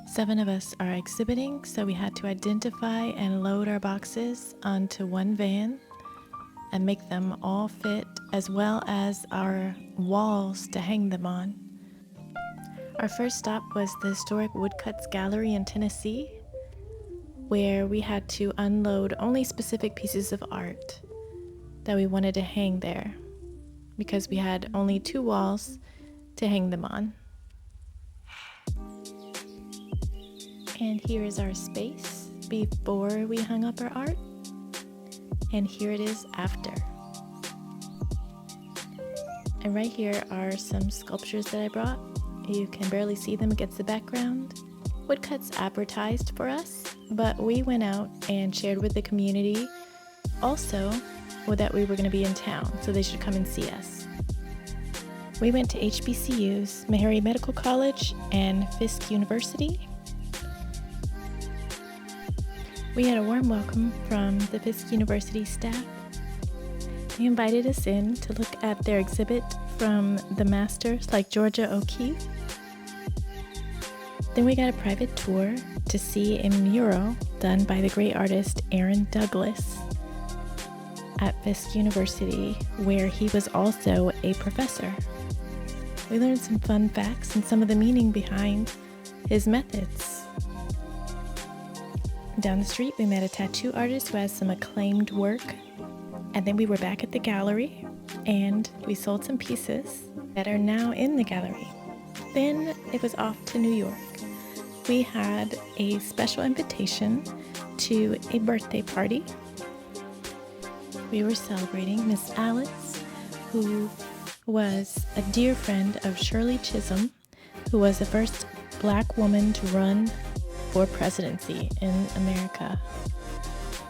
7 of us are exhibiting, so we had to identify and load our boxes onto one van and make them all fit, as well as our walls to hang them on. Our first stop was the historic Woodcuts Gallery in Tennessee, where we had to unload only specific pieces of art that we wanted to hang there, because we had only 2 walls to hang them on. And here is our space before we hung up our art, and here it is after. And right here are some sculptures that I brought. You can barely see them against the background. Woodcuts advertised for us, but we went out and shared with the community also that we were going to be in town, so they should come and see us. We went to HBCUs, Meharry Medical College and Fisk University. We had a warm welcome from the Fisk University staff. They invited us in to look at their exhibit from the masters like Georgia O'Keeffe. Then we got a private tour to see a mural done by the great artist Aaron Douglas at Fisk University, where he was also a professor. We learned some fun facts and some of the meaning behind his methods. Down the street, we met a tattoo artist who has some acclaimed work. And then we were back at the gallery and we sold some pieces that are now in the gallery. Then it was off to New York. We had a special invitation to a birthday party. We were celebrating Miss Alice, who was a dear friend of Shirley Chisholm, who was the first Black woman to run for presidency in America.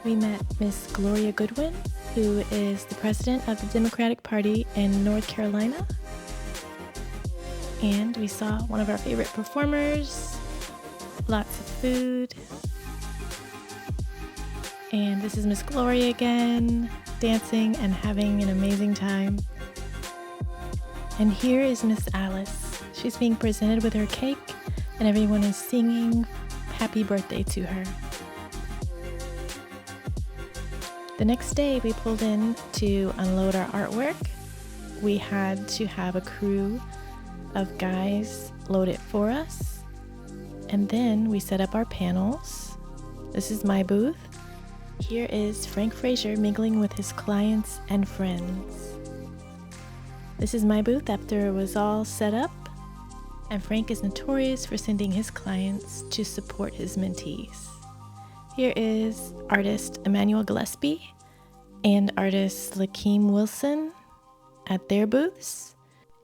We met Miss Gloria Goodwin, who is the president of the Democratic Party in North Carolina. And we saw one of our favorite performers, lots of food. And this is Miss Gloria again, dancing and having an amazing time. And here is Miss Alice. She's being presented with her cake, and everyone is singing happy birthday to her. The next day we pulled in to unload our artwork. We had to have a crew of guys load it for us. And then we set up our panels. This is my booth. Here is Frank Frazier mingling with his clients and friends. This is my booth after it was all set up. And Frank is notorious for sending his clients to support his mentees. Here is artist Emmanuel Gillespie and artist Lakeem Wilson at their booths.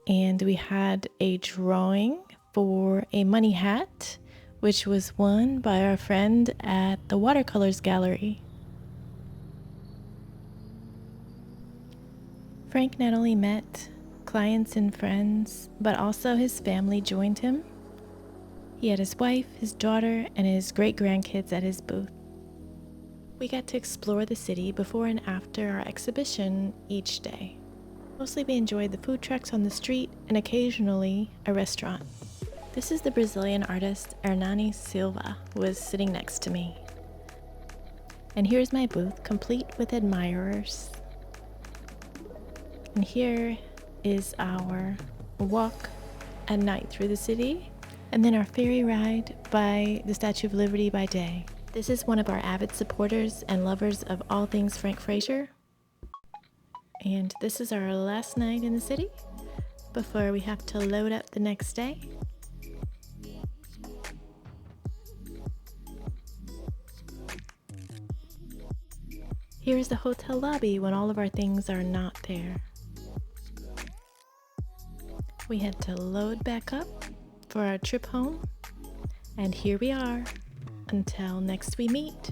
And we had a drawing for a money hat, which was won by our friend at the Watercolors Gallery. Frank not only met clients and friends, but also his family joined him. He had his wife, his daughter, and his great-grandkids at his booth. We got to explore the city before and after our exhibition each day. Mostly we enjoyed the food trucks on the street and occasionally a restaurant. This is the Brazilian artist Hernani Silva, who was sitting next to me. And here's my booth, complete with admirers. And here is our walk at night through the city, and then our ferry ride by the Statue of Liberty by day. This is one of our avid supporters and lovers of all things Frank Frazier. And this is our last night in the city before we have to load up the next day. Here's the hotel lobby when all of our things are not there. We had to load back up for our trip home, and here we are until next we meet.